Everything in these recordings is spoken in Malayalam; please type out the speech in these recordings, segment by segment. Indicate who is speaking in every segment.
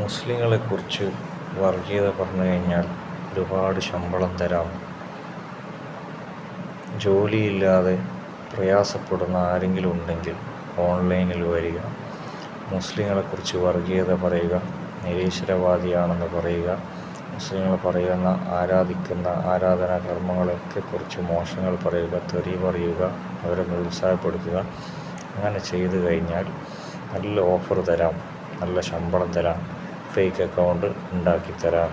Speaker 1: മുസ്ലിങ്ങളെക്കുറിച്ച് വർഗീയത പറഞ്ഞു കഴിഞ്ഞാൽ ഒരുപാട് ശമ്പളം തരാം, ജോലിയില്ലാതെ പ്രയാസപ്പെടുന്ന ആരെങ്കിലും ഉണ്ടെങ്കിൽ ഓൺലൈനിൽ വരിക, മുസ്ലിങ്ങളെക്കുറിച്ച് വർഗീയത പറയുക, നിരീശ്വരവാദിയാണെന്ന് പറയുക, മുസ്ലിങ്ങൾ പറയുന്ന ആരാധിക്കുന്ന ആരാധനാ കർമ്മങ്ങളൊക്കെ കുറിച്ച് മോശങ്ങൾ പറയുക, തെറി പറയുക, അവരെ നിരുത്സാഹപ്പെടുത്തുക. അങ്ങനെ ചെയ്തു കഴിഞ്ഞാൽ നല്ല ഓഫർ തരാം, നല്ല ശമ്പളം തരാം, ഫേക്ക് അക്കൗണ്ട് ഉണ്ടാക്കിത്തരാം,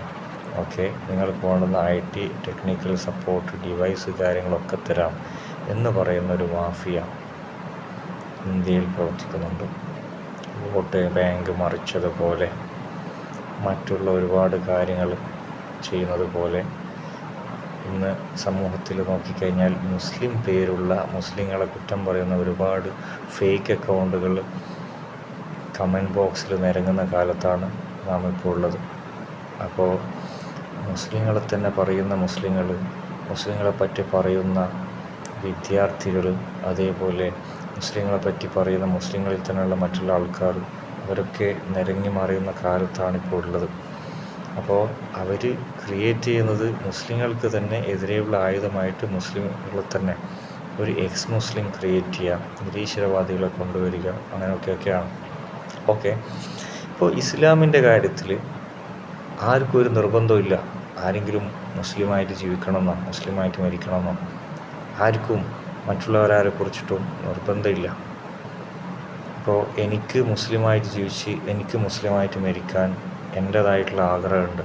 Speaker 1: ഓക്കെ, നിങ്ങൾക്ക് വേണ്ടുന്ന IT ടെക്നിക്കൽ സപ്പോർട്ട് ഡിവൈസ് കാര്യങ്ങളൊക്കെ തരാം എന്ന് പറയുന്നൊരു മാഫിയ ഇന്ത്യയിൽ പ്രവർത്തിക്കുന്നുണ്ട്. വോട്ട് ബാങ്ക് മറിച്ചതുപോലെ മറ്റുള്ള ഒരുപാട് കാര്യങ്ങൾ ചെയ്യുന്നത് പോലെ ഇന്ന് സമൂഹത്തിൽ നോക്കിക്കഴിഞ്ഞാൽ മുസ്ലിം പേരുള്ള മുസ്ലിങ്ങളെ കുറ്റം പറയുന്ന ഒരുപാട് ഫേക്ക് അക്കൗണ്ടുകൾ കമൻറ്റ് ബോക്സിൽ നിരങ്ങുന്ന കാലത്താണ് നാം ഇപ്പോൾ ഉള്ളത്. അപ്പോൾ മുസ്ലിങ്ങളെ തന്നെ പറയുന്ന മുസ്ലിങ്ങളെ പറ്റി പറയുന്ന വിദ്യാർത്ഥികൾ, അതേപോലെ മുസ്ലിങ്ങളെ പറ്റി പറയുന്ന മുസ്ലിങ്ങളിൽ തന്നെയുള്ള മറ്റുള്ള ആൾക്കാർ, അവരൊക്കെ നിരങ്ങി മറിയുന്ന കാലത്താണ് ഇപ്പോൾ ഉള്ളത്. അപ്പോൾ അവർ ക്രിയേറ്റ് ചെയ്യുന്നത് മുസ്ലിങ്ങൾക്ക് തന്നെ എതിരെയുള്ള ആയുധമായിട്ട് മുസ്ലിങ്ങളെ തന്നെ ഒരു മുസ്ലിം ക്രിയേറ്റ് ചെയ്യുക, നിരീശ്വരവാദികളെ കൊണ്ടുവരിക, അങ്ങനെയൊക്കെയാണ്. ഓക്കെ, ഇപ്പോൾ ഇസ്ലാമിൻ്റെ കാര്യത്തിൽ ആർക്കും ഒരു നിർബന്ധമില്ല ആരെങ്കിലും മുസ്ലിമായിട്ട് ജീവിക്കണമെന്നോ മുസ്ലിമായിട്ട് മരിക്കണമെന്നോ. ആർക്കും മറ്റുള്ളവരാരെ കുറിച്ചിട്ടും നിർബന്ധമില്ല. ഇപ്പോൾ എനിക്ക് മുസ്ലിമായിട്ട് ജീവിച്ച് എനിക്ക് മുസ്ലിമായിട്ട് മരിക്കാൻ എൻ്റേതായിട്ടുള്ള ആഗ്രഹമുണ്ട്.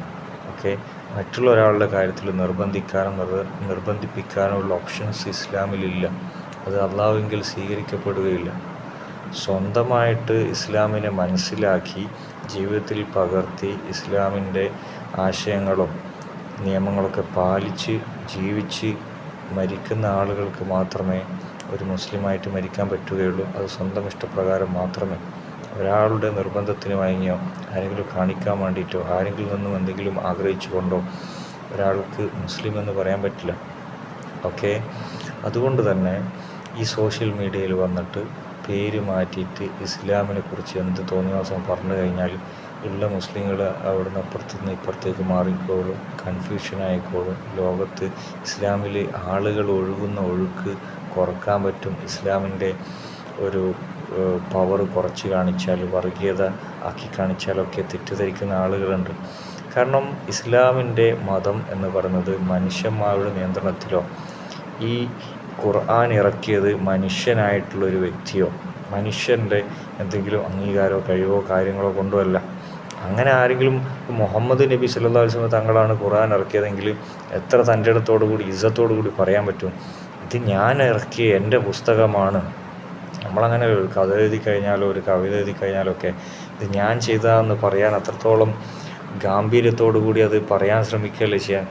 Speaker 1: ഓക്കെ, മറ്റുള്ള ഒരാളുടെ കാര്യത്തിൽ നിർബന്ധിപ്പിക്കാനുള്ള ഓപ്ഷൻസ് ഇസ്ലാമിലില്ല. അത് അള്ളാഹുവിങ്കിൽ സ്വീകരിക്കപ്പെടുകയില്ല. സ്വന്തമായിട്ട് ഇസ്ലാമിനെ മനസ്സിലാക്കി ജീവിതത്തിൽ പകർത്തി ഇസ്ലാമിൻ്റെ ആശയങ്ങളും നിയമങ്ങളൊക്കെ പാലിച്ച് ജീവിച്ച് മരിക്കുന്ന ആളുകൾക്ക് മാത്രമേ ഒരു മുസ്ലിമായിട്ട് മരിക്കാൻ പറ്റുകയുള്ളൂ. അത് സ്വന്തം ഇഷ്ടപ്രകാരം മാത്രമേ. ഒരാളുടെ നിർബന്ധത്തിന് വഴങ്ങിയോ ആരെങ്കിലും കാണിക്കാൻ വേണ്ടിയിട്ടോ ആരെങ്കിലും നിന്നും എന്തെങ്കിലും ആഗ്രഹിച്ചു കൊണ്ടോ ഒരാൾക്ക് മുസ്ലിം എന്ന് പറയാൻ പറ്റില്ല. ഓക്കെ, അതുകൊണ്ട് തന്നെ ഈ സോഷ്യൽ മീഡിയയിൽ വന്നിട്ട് പേര് മാറ്റിയിട്ട് ഇസ്ലാമിനെ കുറിച്ച് എന്ത് തോന്നിയ പറഞ്ഞു കഴിഞ്ഞാൽ ഉള്ള മുസ്ലിങ്ങൾ അവിടെ നിന്ന് അപ്പുറത്തുനിന്ന് ഇപ്പുറത്തേക്ക് മാറിക്കോളും, കൺഫ്യൂഷൻ ആയിക്കോളും. ലോകത്ത് ഇസ്ലാമിൽ ആളുകൾ ഒഴുകുന്ന ഒഴുക്ക് കുറക്കാൻ പറ്റും. ഇസ്ലാമിൻ്റെ ഒരു പവർ കുറച്ച് കാണിച്ചാൽ, വർഗീയത ആക്കി കാണിച്ചാലൊക്കെ തെറ്റിദ്ധരിക്കുന്ന ആളുകളുണ്ട്. കാരണം ഇസ്ലാമിൻ്റെ മതം എന്ന് പറയുന്നത് മനുഷ്യന്മാരുടെ നിയന്ത്രണത്തിലോ ഈ ഖുർആൻ ഇറക്കിയത് മനുഷ്യനായിട്ടുള്ളൊരു വ്യക്തിയോ മനുഷ്യൻ്റെ എന്തെങ്കിലും അംഗീകാരമോ കഴിവോ കാര്യങ്ങളോ കൊണ്ടുമല്ല. അങ്ങനെ ആരെങ്കിലും മുഹമ്മദ് നബി സല്ലല്ലാഹു അലൈഹി വസല്ലം തങ്ങളാണ് ഖുർആൻ ഇറക്കിയതെങ്കിൽ എത്ര തൻ്റെ ഇടത്തോടു കൂടി ഇസ്സത്തോടു കൂടി പറയാൻ പറ്റും, ഇത് ഞാൻ ഇറക്കിയ എൻ്റെ പുസ്തകമാണ്. നമ്മളങ്ങനെ ഒരു കഥ എഴുതി കഴിഞ്ഞാലോ ഒരു കവിത എഴുതി കഴിഞ്ഞാലോ ഒക്കെ ഇത് ഞാൻ ചെയ്തതെന്ന് പറയാൻ അത്രത്തോളം ഗാംഭീര്യത്തോടു കൂടി അത് പറയാൻ ശ്രമിക്കുകയല്ലേ ചെയ്യാൻ.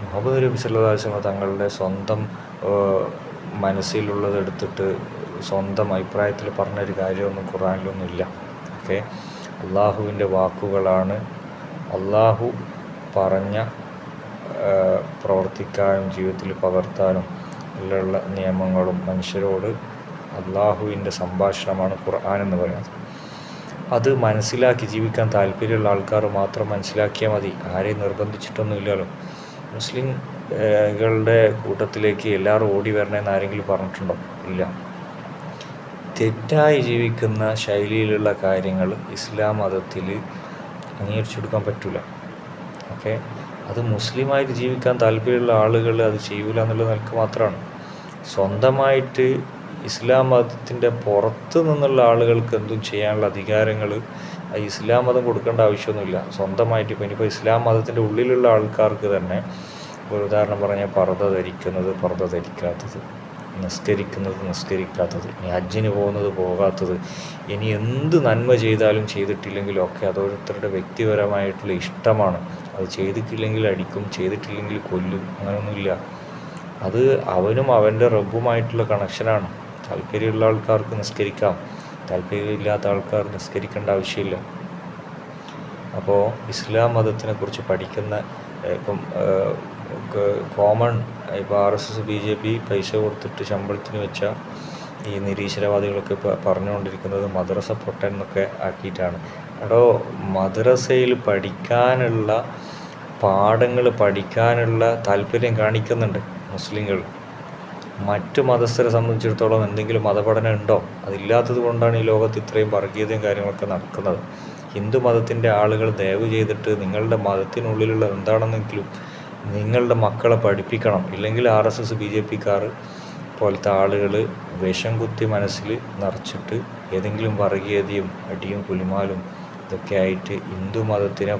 Speaker 1: മുഹമ്മദ് നബി സല്ലല്ലാഹു അലൈഹി വസല്ലം തങ്ങളുടെ സ്വന്തം മനസ്സിലുള്ളത് എടുത്തിട്ട് സ്വന്തം അഭിപ്രായത്തിൽ പറഞ്ഞൊരു കാര്യമൊന്നും ഖുർആനിലൊന്നും ഇല്ല. ഓക്കെ, അള്ളാഹുവിൻ്റെ വാക്കുകളാണ്. അള്ളാഹു പറഞ്ഞ പ്രവർത്തിക്കാനും ജീവിതത്തിൽ പകർത്താനും ഉള്ള നിയമങ്ങളും മനുഷ്യരോട് അള്ളാഹുവിൻ്റെ സംഭാഷണമാണ് ഖുർആൻ എന്ന് പറയുന്നത്. അത് മനസ്സിലാക്കി ജീവിക്കാൻ താല്പര്യമുള്ള ആൾക്കാർ മാത്രം മനസ്സിലാക്കിയാൽ മതി. ആരെയും നിർബന്ധിച്ചിട്ടൊന്നുമില്ലല്ലോ. മുസ്ലിംകളുടെ കൂട്ടത്തിലേക്ക് എല്ലാവരും ഓടി വരണമെന്ന് ആരെങ്കിലും പറഞ്ഞിട്ടുണ്ടോ? ഇല്ല. തെറ്റായി ജീവിക്കുന്ന ശൈലിയിലുള്ള കാര്യങ്ങൾ ഇസ്ലാം മതത്തിൽ അംഗീകരിച്ചു കൊടുക്കാൻ പറ്റില്ല. ഓക്കെ, അത് മുസ്ലിമായിട്ട് ജീവിക്കാൻ താല്പര്യമുള്ള ആളുകൾ അത് ചെയ്യൂല എന്നുള്ളത് നിനക്ക് മാത്രമാണ്. സ്വന്തമായിട്ട് ഇസ്ലാം മതത്തിൻ്റെ പുറത്ത് നിന്നുള്ള ആളുകൾക്ക് എന്തും ചെയ്യാനുള്ള അധികാരങ്ങൾ ഇസ്ലാം മതം കൊടുക്കേണ്ട ആവശ്യമൊന്നുമില്ല. സ്വന്തമായിട്ട് ഇനിയിപ്പോൾ ഇസ്ലാം മതത്തിൻ്റെ ഉള്ളിലുള്ള ആൾക്കാർക്ക് തന്നെ ഒരു ഉദാഹരണം പറഞ്ഞാൽ പർദ്ദ ധരിക്കുന്നത് പർദ്ദ ധരിക്കാത്തത്, നിസ്കരിക്കുന്നത് നിസ്കരിക്കാത്തത്, ഇനി ഹജ്ജിന് പോകുന്നത് പോകാത്തത്, ഇനി എന്ത് നന്മ ചെയ്താലും ചെയ്തിട്ടില്ലെങ്കിലും ഒക്കെ അത് ഓരോരുത്തരുടെ വ്യക്തിപരമായിട്ടുള്ള ഇഷ്ടമാണ്. അത് ചെയ്തിട്ടില്ലെങ്കിൽ അടിക്കും, ചെയ്തിട്ടില്ലെങ്കിൽ കൊല്ലും, അങ്ങനെയൊന്നുമില്ല. അത് അവനും അവൻ്റെ റബ്ബുമായിട്ടുള്ള കണക്ഷനാണ്. താല്പര്യമുള്ള ആൾക്കാർക്ക് നിസ്കരിക്കാം, താല്പര്യമില്ലാത്ത ആൾക്കാർ നിസ്കരിക്കേണ്ട ആവശ്യമില്ല. അപ്പോൾ ഇസ്ലാം മതത്തിനെക്കുറിച്ച് പഠിക്കുന്ന ഇപ്പം കോമൺ ഇപ്പോൾ RSS BJP പൈസ കൊടുത്തിട്ട് ശമ്പളത്തിന് വെച്ച ഈ നിരീശ്വരവാദികളൊക്കെ ഇപ്പോൾ പറഞ്ഞുകൊണ്ടിരിക്കുന്നത് മദ്രസ പൊട്ടൻ എന്നൊക്കെ ആക്കിയിട്ടാണ്. എടോ, മദ്രസയിൽ പഠിക്കാനുള്ള പാഠങ്ങൾ പഠിക്കാനുള്ള താല്പര്യം കാണിക്കുന്നുണ്ട് മുസ്ലിങ്ങൾ. മറ്റു മതസ്ഥരെ സംബന്ധിച്ചിടത്തോളം എന്തെങ്കിലും മതപഠനം ഉണ്ടോ? അതില്ലാത്തത് കൊണ്ടാണ് ഈ ലോകത്ത് ഇത്രയും വർഗീയതയും കാര്യങ്ങളൊക്കെ നടക്കുന്നത്. ഹിന്ദു മതത്തിൻ്റെ ആളുകൾ ദയവ് ചെയ്തിട്ട് നിങ്ങളുടെ മതത്തിനുള്ളിലുള്ള എന്താണെന്നെങ്കിലും നിങ്ങളുടെ മക്കളെ പഠിപ്പിക്കണം. ഇല്ലെങ്കിൽ RSS BJPക്കാർ പോലത്തെ ആളുകൾ വിഷം കുത്തി മനസ്സിൽ നിറച്ചിട്ട് ഏതെങ്കിലും വർഗീയതയും അടിയും കുലുമാലും ഇതൊക്കെ ആയിട്ട് ഹിന്ദു മതത്തിനെ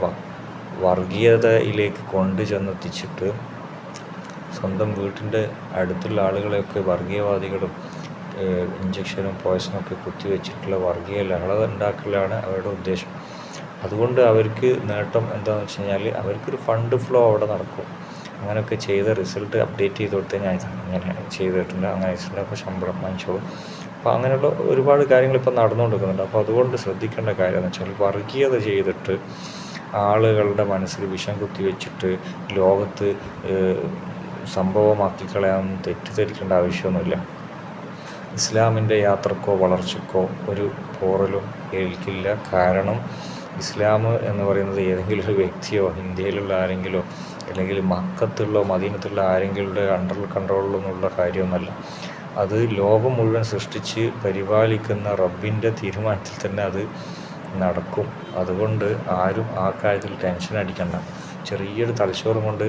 Speaker 1: വർഗീയതയിലേക്ക് കൊണ്ടു ചെന്നെത്തിച്ചിട്ട് സ്വന്തം വീട്ടിൻ്റെ അടുത്തുള്ള ആളുകളെയൊക്കെ വർഗീയവാദികളും ഇഞ്ചക്ഷനും പോയ്സണൊക്കെ കുത്തിവെച്ചിട്ടുള്ള വർഗീയ ലഹള ഉണ്ടാക്കലാണ് അവരുടെ ഉദ്ദേശം. അതുകൊണ്ട് അവർക്ക് നേട്ടം എന്താണെന്ന് വെച്ച് കഴിഞ്ഞാൽ അവർക്കൊരു ഫണ്ട് ഫ്ലോ അവിടെ നടക്കും. അങ്ങനെയൊക്കെ ചെയ്ത റിസൾട്ട് അപ്ഡേറ്റ് ചെയ്ത് കൊടുത്തു കഴിഞ്ഞാൽ അങ്ങനെ ചെയ്തിട്ടുണ്ട്, അങ്ങനെ ചെയ്തിട്ടുണ്ട്, അപ്പോൾ ശമ്പളം വാങ്ങിച്ചോളും. അപ്പോൾ അങ്ങനെയുള്ള ഒരുപാട് കാര്യങ്ങൾ ഇപ്പോൾ നടന്നുകൊണ്ടിരിക്കുന്നുണ്ട്. അപ്പോൾ അതുകൊണ്ട് ശ്രദ്ധിക്കേണ്ട കാര്യം എന്ന് വെച്ചാൽ വർഗീയത ചെയ്തിട്ട് ആളുകളുടെ മനസ്സിൽ വിഷം കുത്തിവെച്ചിട്ട് ലോകത്ത് സംഭവമാക്കി കളയാനൊന്നും തെറ്റിദ്ധരിക്കേണ്ട ആവശ്യമൊന്നുമില്ല. ഇസ്ലാമിൻ്റെ യാത്രക്കോ വളർച്ചക്കോ ഒരു പോറലും ഏൽക്കില്ല. കാരണം ഇസ്ലാം എന്ന് പറയുന്നത് ഏതെങ്കിലും ഒരു വ്യക്തിയോ ഇന്ത്യയിലുള്ള ആരെങ്കിലോ അല്ലെങ്കിൽ മക്കത്തുള്ള മദീനത്തുള്ള ആരെങ്കിലുടെ കൺട്രോളിലൊന്നുള്ള കാര്യമൊന്നുമല്ല. അത് ലോകം മുഴുവൻ സൃഷ്ടിച്ച് പരിപാലിക്കുന്ന റബ്ബിൻ്റെ തീരുമാനത്തിൽ തന്നെ അത് നടക്കും. അതുകൊണ്ട് ആരും ആ കാര്യത്തിൽ ടെൻഷൻ അടിക്കണ്ട. ചെറിയൊരു തലച്ചോറും കൊണ്ട്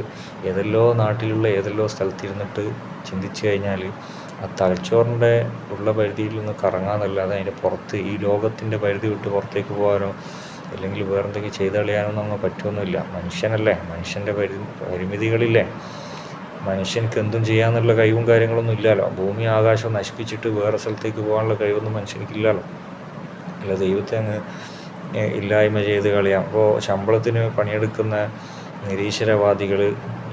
Speaker 1: ഏതെല്ലോ നാട്ടിലുള്ള ഏതെല്ലോ സ്ഥലത്തിരുന്നിട്ട് ചിന്തിച്ചു കഴിഞ്ഞാൽ ആ തലച്ചോറിൻ്റെ ഉള്ള പരിധിയിൽ നിന്ന് കറങ്ങാന്നല്ലാതെ അതിൻ്റെ പുറത്ത് ഈ ലോകത്തിൻ്റെ പരിധി വിട്ട് പുറത്തേക്ക് പോകാനോ അല്ലെങ്കിൽ വേറെന്തെങ്കിലും ചെയ്ത് കളയാനോ നമുക്ക് പറ്റുമൊന്നുമില്ല. മനുഷ്യനല്ലേ, മനുഷ്യൻ്റെ പരിമിതികളില്ലേ. മനുഷ്യർക്ക് എന്തും ചെയ്യാന്നുള്ള കഴിവും കാര്യങ്ങളൊന്നും ഇല്ലല്ലോ. ഭൂമി ആകാശം നശിപ്പിച്ചിട്ട് വേറെ സ്ഥലത്തേക്ക് പോകാനുള്ള കഴിവൊന്നും മനുഷ്യനിക്കില്ലല്ലോ. അല്ല ദൈവത്തെ അങ്ങ് ഇല്ലായ്മ ചെയ്ത് കളയാം. അപ്പോൾ ശമ്പളത്തിന് പണിയെടുക്കുന്ന നിരീശ്വരവാദികൾ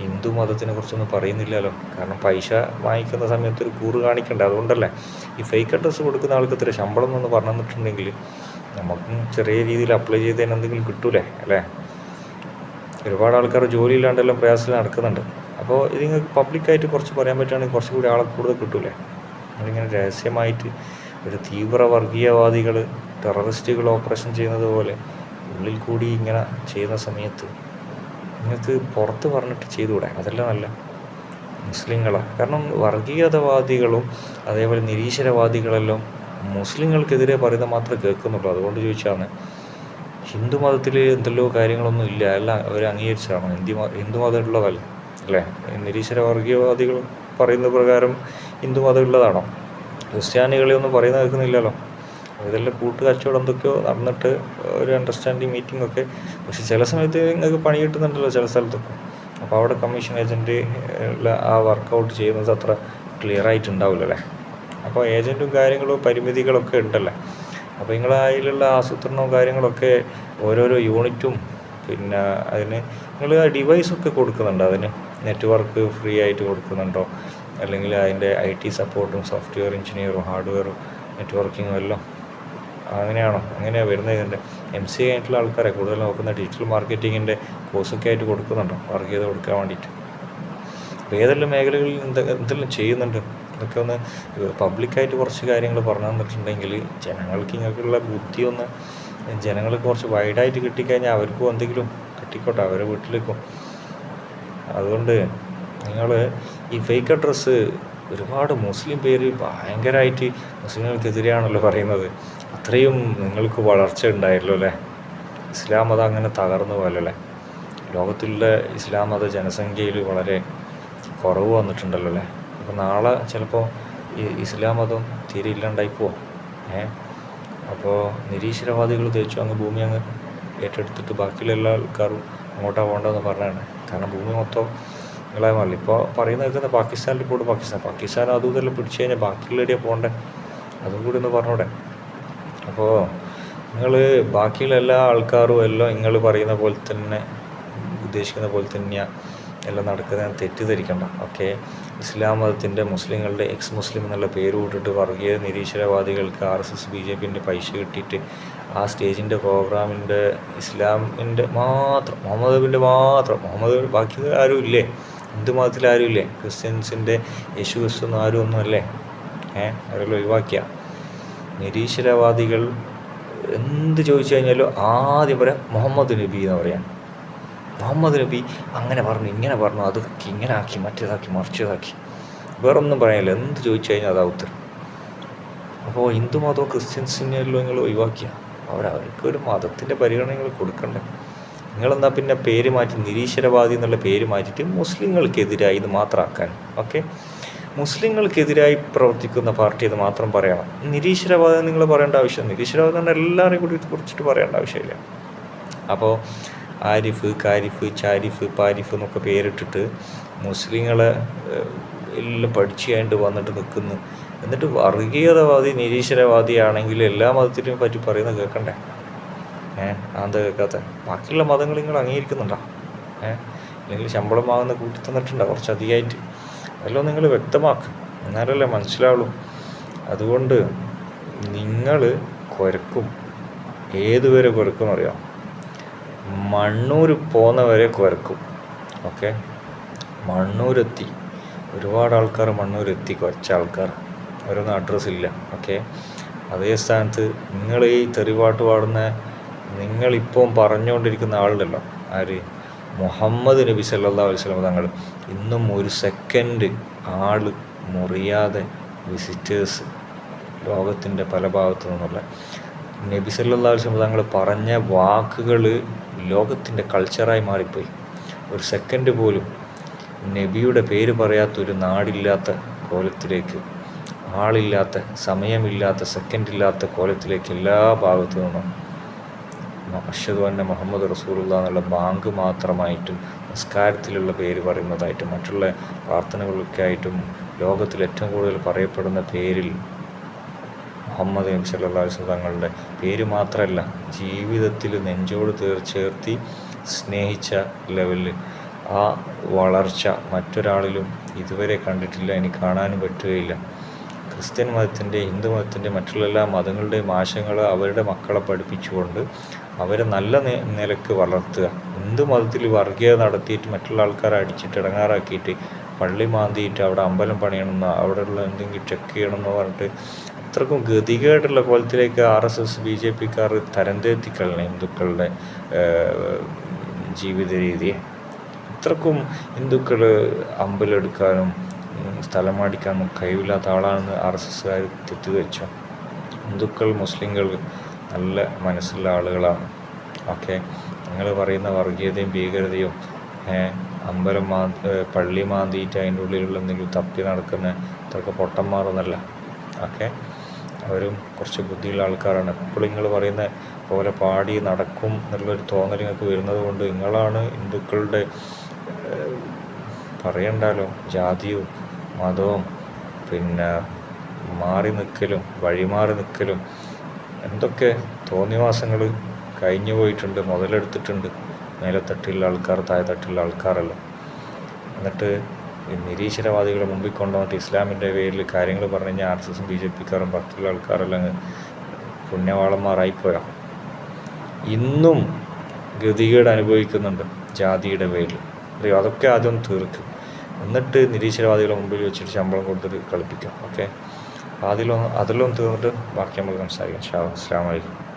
Speaker 1: ഹിന്ദു മതത്തിനെ കുറിച്ചൊന്നും പറയുന്നില്ലല്ലോ. കാരണം പൈസ വാങ്ങിക്കുന്ന സമയത്ത് ഒരു കൂറ് കാണിക്കണ്ടേ, അതുകൊണ്ടല്ലേ. ഈ ഫേക്ക് അഡ്രസ്സ് കൊടുക്കുന്ന ആൾക്ക് ഇത്ര ശമ്പളം എന്നൊന്ന് പറഞ്ഞു തന്നിട്ടുണ്ടെങ്കിൽ നമുക്കും ചെറിയ രീതിയിൽ അപ്ലൈ ചെയ്തതിന് എന്തെങ്കിലും കിട്ടൂലേ, അല്ലേ. ഒരുപാട് ആൾക്കാർ ജോലിയില്ലാണ്ടെല്ലാം പ്രയാസത്തിൽ നടക്കുന്നുണ്ട്. അപ്പോൾ ഇത് നിങ്ങൾക്ക് പബ്ലിക്കായിട്ട് കുറച്ച് പറയാൻ പറ്റുകയാണെങ്കിൽ കുറച്ചുകൂടി ആളെ കൂടുതൽ കിട്ടൂലേ. നമ്മളിങ്ങനെ രഹസ്യമായിട്ട് ഒരു തീവ്ര വർഗീയവാദികൾ ടെററിസ്റ്റുകൾ ഓപ്പറേഷൻ ചെയ്യുന്നത് പോലെ ഉള്ളിൽ കൂടി ഇങ്ങനെ ചെയ്യുന്ന സമയത്ത് നിങ്ങൾക്ക് പുറത്ത് പറഞ്ഞിട്ട് ചെയ്തുകൂടെ? അതല്ല നല്ല മുസ്ലിങ്ങളാണ്. കാരണം വർഗീയതവാദികളും അതേപോലെ നിരീശ്വരവാദികളെല്ലാം മുസ്ലിങ്ങൾക്കെതിരെ പറയുന്നത് മാത്രമേ കേൾക്കുന്നുള്ളൂ. അതുകൊണ്ട് ചോദിച്ചാണ്, ഹിന്ദു മതത്തിൽ എന്തെല്ലോ കാര്യങ്ങളൊന്നും ഇല്ല, എല്ലാം അവർ അംഗീകരിച്ചാണ്. ഹിന്ദു മതം ഉള്ളതല്ല അല്ലേ. നിരീശ്വര വർഗീയവാദികൾ പറയുന്ന പ്രകാരം ഹിന്ദു മതം ഉള്ളതാണോ? ക്രിസ്ത്യാനികളെ ഒന്നും പറയുന്നത് കേൾക്കുന്നില്ലല്ലോ. ഇതെല്ലാം കൂട്ടുകച്ചവടം എന്തൊക്കെയോ നടന്നിട്ട് ഒരു അണ്ടർസ്റ്റാൻഡിങ് മീറ്റിംഗ് ഒക്കെ. പക്ഷെ ചില സമയത്ത് നിങ്ങൾക്ക് പണി കിട്ടുന്നുണ്ടല്ലോ ചില സ്ഥലത്തൊക്കെ. അപ്പോൾ അവിടെ കമ്മീഷൻ ഏജൻറ്റ് ആ വർക്കൗട്ട് ചെയ്യുന്നത് അത്ര ക്ലിയർ ആയിട്ടുണ്ടാവില്ലല്ലേ. അപ്പോൾ ഏജൻറ്റും കാര്യങ്ങളും പരിമിതികളൊക്കെ ഉണ്ടല്ലേ. അപ്പോൾ നിങ്ങളെ അതിലുള്ള ആസൂത്രണവും കാര്യങ്ങളൊക്കെ ഓരോരോ യൂണിറ്റും പിന്നെ അതിന് നിങ്ങൾ ആ ഡിവൈസൊക്കെ കൊടുക്കുന്നുണ്ടോ? അതിന് നെറ്റ്വർക്ക് ഫ്രീ ആയിട്ട് കൊടുക്കുന്നുണ്ടോ? അല്ലെങ്കിൽ അതിൻ്റെ IT സപ്പോർട്ടും സോഫ്റ്റ്വെയർ എഞ്ചിനീയറും ഹാർഡ്വെയറും നെറ്റ്വർക്കിങ്ങും എല്ലാം അങ്ങനെയാണോ? അങ്ങനെയാണ് വരുന്നത്. ഇതിൻ്റെ MCA ആയിട്ടുള്ള ആൾക്കാരെ കൂടുതൽ നോക്കുന്ന ഡിജിറ്റൽ മാർക്കറ്റിങ്ങിൻ്റെ കോഴ്സൊക്കെ ആയിട്ട് കൊടുക്കുന്നുണ്ടോ വർഗീയത കൊടുക്കാൻ വേണ്ടിയിട്ട്? അപ്പോൾ ഏതെല്ലാം മേഖലകളിൽ എന്തെല്ലാം ചെയ്യുന്നുണ്ട് ഇതൊക്കെ ഒന്ന് പബ്ലിക്കായിട്ട് കുറച്ച് കാര്യങ്ങൾ പറഞ്ഞു തന്നിട്ടുണ്ടെങ്കിൽ ജനങ്ങൾക്ക് ഇങ്ങനെയുള്ള ബുദ്ധി ഒന്ന് ജനങ്ങൾക്ക് കുറച്ച് വൈഡായിട്ട് കിട്ടിക്കഴിഞ്ഞാൽ അവർക്കും എന്തെങ്കിലും കിട്ടിക്കോട്ടെ അവരുടെ വീട്ടിലേക്കും. അതുകൊണ്ട് നിങ്ങൾ ഈ ഫേക്ക് അഡ്രസ്സ് ഒരുപാട് മുസ്ലിം പേര് ഭയങ്കരമായിട്ട് മുസ്ലിങ്ങൾക്കെതിരെയാണല്ലോ പറയുന്നത്. അത്രയും നിങ്ങൾക്ക് വളർച്ച ഉണ്ടായല്ലോ അല്ലേ. ഇസ്ലാം മതം അങ്ങനെ തകർന്നു പോലല്ലേ. ലോകത്തിലുള്ള ഇസ്ലാം മത ജനസംഖ്യയിൽ വളരെ കുറവ് വന്നിട്ടുണ്ടല്ലോ അല്ലേ. അപ്പോൾ നാളെ ചിലപ്പോൾ ഈ ഇസ്ലാം മതം തീരെ ഇല്ലാണ്ടായി പോവും. അപ്പോൾ നിരീശ്വരവാദികൾ തേച്ചു അങ്ങ് ഭൂമി അങ്ങ് ഏറ്റെടുത്തിട്ട് ബാക്കിയുള്ള എല്ലാ ആൾക്കാരും അങ്ങോട്ടാണ് പോകേണ്ടതെന്ന് പറഞ്ഞാണ്. കാരണം ഭൂമി മൊത്തം നിങ്ങളായി മാറില്ല. ഇപ്പോൾ പറയുന്നത് കേൾക്കുന്ന പാകിസ്ഥാനിൽ പോയിട്ട് പാകിസ്ഥാൻ അതും ഇതെല്ലാം പിടിച്ചു കഴിഞ്ഞാൽ ബാക്കിയുള്ള എവിടെയാണ് പോകണ്ടേ? അതും കൂടി ഒന്ന് പറഞ്ഞൂടെ? അപ്പോൾ നിങ്ങൾ ബാക്കിയുള്ള എല്ലാ ആൾക്കാരും എല്ലാം നിങ്ങൾ പറയുന്ന പോലെ തന്നെ ഉദ്ദേശിക്കുന്ന പോലെ തന്നെയാണ് എല്ലാം നടക്കുന്നതെന്ന് തെറ്റിദ്ധരിക്കണ്ട. ഓക്കെ, ഇസ്ലാം മതത്തിൻ്റെ മുസ്ലിങ്ങളുടെ എക്സ് മുസ്ലിം എന്നുള്ള പേര് വിട്ടിട്ട് വർഗീയ നിരീശ്വരവാദികൾക്ക് RSS BJPൻ്റെ പൈസ കിട്ടിയിട്ട് ആ സ്റ്റേജിൻ്റെ പ്രോഗ്രാമിൻ്റെ ഇസ്ലാമിൻ്റെ മാത്രം മുഹമ്മദ് ബാക്കി ആരും ഇല്ലേ? ഹിന്ദു മതത്തിൽ ആരും ഇല്ലേ? ക്രിസ്ത്യൻസിൻ്റെ യേശു ക്രിസ്തു ആരും ഒന്നും അല്ലേ? അവരെല്ലാം ഒഴിവാക്കിയ നിരീശ്വരവാദികൾ എന്ത് ചോദിച്ചു കഴിഞ്ഞാലും ആദ്യം പറയാം മുഹമ്മദ് നബി എന്ന് പറയാം. മുഹമ്മദ് നബി അങ്ങനെ പറഞ്ഞു, ഇങ്ങനെ പറഞ്ഞു, അത് ഇങ്ങനെ ആക്കി, മറ്റേതാക്കി, മറിച്ചതാക്കി, വേറൊന്നും പറയാനില്ല. എന്ത് ചോദിച്ചു കഴിഞ്ഞാൽ അതാ ഉത്തരം. അപ്പോൾ ഹിന്ദു മതവും ക്രിസ്ത്യൻസിനെല്ലാം നിങ്ങൾ ഒഴിവാക്കിയ അവർക്ക് ഒരു മതത്തിൻ്റെ പരിഗണനകൾ കൊടുക്കണ്ടേ? നിങ്ങളെന്താ പിന്നെ പേര് മാറ്റി നിരീശ്വരവാദി എന്നുള്ള പേര് മാറ്റിയിട്ട് മുസ്ലിങ്ങൾക്കെതിരായി ഇത് മാത്രമാക്കാൻ. ഓക്കെ, മുസ്ലിങ്ങൾക്കെതിരായി പ്രവർത്തിക്കുന്ന പാർട്ടി എന്ന് മാത്രം പറയണം. നിരീശ്വരവാദം നിങ്ങൾ പറയേണ്ട ആവശ്യം, നിരീശ്വരവാദം തന്നെ എല്ലാവരെയും കൂടി കുറിച്ചിട്ട് പറയേണ്ട ആവശ്യമില്ല. അപ്പോൾ ആരിഫ്, കാരിഫ്, ചാരിഫ്, പാരിഫ് എന്നൊക്കെ പേരിട്ടിട്ട് മുസ്ലിങ്ങളെ എല്ലാം പഠിച്ചു കഴിഞ്ഞിട്ട് വന്നിട്ട് നിൽക്കുന്നു. എന്നിട്ട് വർഗീയതവാദി നിരീശ്വരവാദിയാണെങ്കിൽ എല്ലാ മതത്തിനെയും പറ്റി പറയുന്നത് കേൾക്കണ്ടേ? അതെന്താ കേൾക്കാത്ത? ബാക്കിയുള്ള മതങ്ങൾ നിങ്ങൾ അംഗീകരിക്കുന്നുണ്ടോ? അല്ലെങ്കിൽ ശമ്പളം വാങ്ങുന്ന കൂട്ടി തന്നിട്ടുണ്ടോ കുറച്ചധികമായിട്ട്? അതെല്ലാം നിങ്ങൾ വ്യക്തമാക്കും, എന്നാലല്ലേ മനസ്സിലാവുള്ളൂ. അതുകൊണ്ട് നിങ്ങൾ കുരക്കും. ഏതുവരെ കുരക്കും അറിയാം? മണ്ണൂർ പോകുന്നവരെ കുരക്കും. ഓക്കെ, മണ്ണൂരെത്തി ഒരുപാട് ആൾക്കാർ മണ്ണൂരെത്തി, കുറച്ച് ആൾക്കാർ, അവരൊന്നും അഡ്രസ്സില്ല. ഓക്കെ, അതേ സ്ഥാനത്ത് നിങ്ങൾ ഈ തെറിപാട്ട് പാടുന്ന നിങ്ങളിപ്പം പറഞ്ഞുകൊണ്ടിരിക്കുന്ന ആളുണ്ടല്ലോ, ആര്? മുഹമ്മദ് നബി സല്ലല്ലാഹു അലൈഹി വസല്ലം തങ്ങൾ ഇന്നും ഒരു സെക്കൻഡ് ആൾ മുറിയാതെ വിസിറ്റേഴ്സ് ലോകത്തിൻ്റെ പല ഭാഗത്തു നിന്നുള്ള നബി സല്ലല്ലാഹു അലൈഹി വസല്ലം തങ്ങൾ പറഞ്ഞ വാക്കുകൾ ലോകത്തിൻ്റെ കൾച്ചറായി മാറിപ്പോയി. ഒരു സെക്കൻഡ് പോലും നബിയുടെ പേര് പറയാത്തൊരു നാടില്ലാത്ത കോലത്തിലേക്ക്, ആളില്ലാത്ത, സമയമില്ലാത്ത, സെക്കൻഡില്ലാത്ത കോലത്തിലേക്ക് എല്ലാ ഭാഗത്തു നിന്നും അഷ്ഹദു അന്ന മുഹമ്മദ് റസൂലുള്ളാഹി എന്നുള്ള ബാങ്ക് മാത്രമായിട്ടും നിസ്കാരത്തിലുള്ള പേര് പറയുന്നതായിട്ടും മറ്റുള്ള പ്രാർത്ഥനകളൊക്കെ ആയിട്ടും ലോകത്തിൽ ഏറ്റവും കൂടുതൽ പറയപ്പെടുന്ന പേരിൽ മുഹമ്മദ് നബി സല്ലല്ലാഹു അലൈഹി വസല്ലം തങ്ങളുടെ പേര് മാത്രമല്ല, ജീവിതത്തിൽ നെഞ്ചോട് ചേർത്തി സ്നേഹിച്ച ലെവലിൽ ആ വളർച്ച മറ്റൊരാളിലും ഇതുവരെ കണ്ടിട്ടില്ല, ഇനി കാണാനും പറ്റുകയില്ല. ക്രിസ്ത്യൻ മതത്തിൻ്റെ, ഹിന്ദു മതത്തിൻ്റെ, മറ്റുള്ള എല്ലാ മതങ്ങളുടെയും ആശയങ്ങൾ അവരുടെ മക്കളെ പഠിപ്പിച്ചുകൊണ്ട് അവരെ നല്ല നിലക്ക് വളർത്തുക. ഹിന്ദു മതത്തിൽ വർഗീയത നടത്തിയിട്ട് മറ്റുള്ള ആൾക്കാരെ അടിച്ചിട്ട് ഇടങ്ങാറാക്കിയിട്ട് പള്ളി മാന്തിയിട്ട് അവിടെ അമ്പലം പണിയണമെന്നോ അവിടെയുള്ള എന്തെങ്കിലും ചെക്ക് ചെയ്യണമെന്നോ പറഞ്ഞിട്ട് അത്രക്കും ഗതികേടുള്ള കോലത്തിലേക്ക് RSS BJPക്കാർ തരംതെത്തിക്കളഞ്ഞ ഹിന്ദുക്കളുടെ ജീവിത രീതിയെ. അത്രക്കും ഹിന്ദുക്കൾ അമ്പലം എടുക്കാനും സ്ഥലം മേടിക്കാനും കഴിവില്ലാത്ത ആളാണെന്ന് RSSകാർ തെറ്റിദ്ധരിച്ചു. ഹിന്ദുക്കൾ, മുസ്ലിങ്ങൾ നല്ല മനസ്സുള്ള ആളുകളാണ്. ഓക്കെ, നിങ്ങൾ പറയുന്ന വർഗീയതയും ഭീകരതയും അമ്പലം പള്ളി മാന്തിയിട്ട് അതിൻ്റെ ഉള്ളിലുള്ള എന്തെങ്കിലും തപ്പി നടക്കുന്ന അത്രയ്ക്ക് പൊട്ടന്മാരൊന്നല്ല. ഓക്കെ, അവരും കുറച്ച് ബുദ്ധിയുള്ള ആൾക്കാരാണ്. എപ്പോഴും നിങ്ങൾ പറയുന്ന പോലെ പാടി നടക്കും എന്നുള്ളൊരു തോന്നൽ നിങ്ങൾക്ക് വരുന്നത് കൊണ്ട് നിങ്ങളാണ് ഹിന്ദുക്കളുടെ പറയണ്ടല്ലോ ജാതിയും മതവും പിന്നെ മാറി നിൽക്കലും വഴിമാറി നിൽക്കലും എന്തൊക്കെ തോന്നിവാസങ്ങൾ കഴിഞ്ഞു പോയിട്ടുണ്ട്, മുതലെടുത്തിട്ടുണ്ട് മേലെത്തട്ടിലുള്ള ആൾക്കാർ, താഴെത്തട്ടിലുള്ള ആൾക്കാരല്ല. എന്നിട്ട് നിരീശ്വരവാദികളെ മുമ്പിൽ കൊണ്ടുവന്നിട്ട് ഇസ്ലാമിൻ്റെ പേരിൽ കാര്യങ്ങൾ പറഞ്ഞു കഴിഞ്ഞാൽ RSSും BJPക്കാരും ബാക്കിയുള്ള ആൾക്കാരെല്ലാം പുണ്യവാളന്മാരായിപ്പോയാ. ഇന്നും ഗതികേട് അനുഭവിക്കുന്നുണ്ട് ജാതിയുടെ പേരിൽ. അറിയോ? അതൊക്കെ ആദ്യം തീർക്കും, എന്നിട്ട് നിരീശ്വരവാദികളെ മുമ്പിൽ വെച്ചിട്ട് ശമ്പളം കൊടുത്തിട്ട് കളിപ്പിക്കാം. ഓക്കെ, അതിലൊന്നും തീർന്നിട്ട് ബാക്കി നമുക്ക് സംസാരിക്കാം. അസ്സലാമു അലൈക്കും.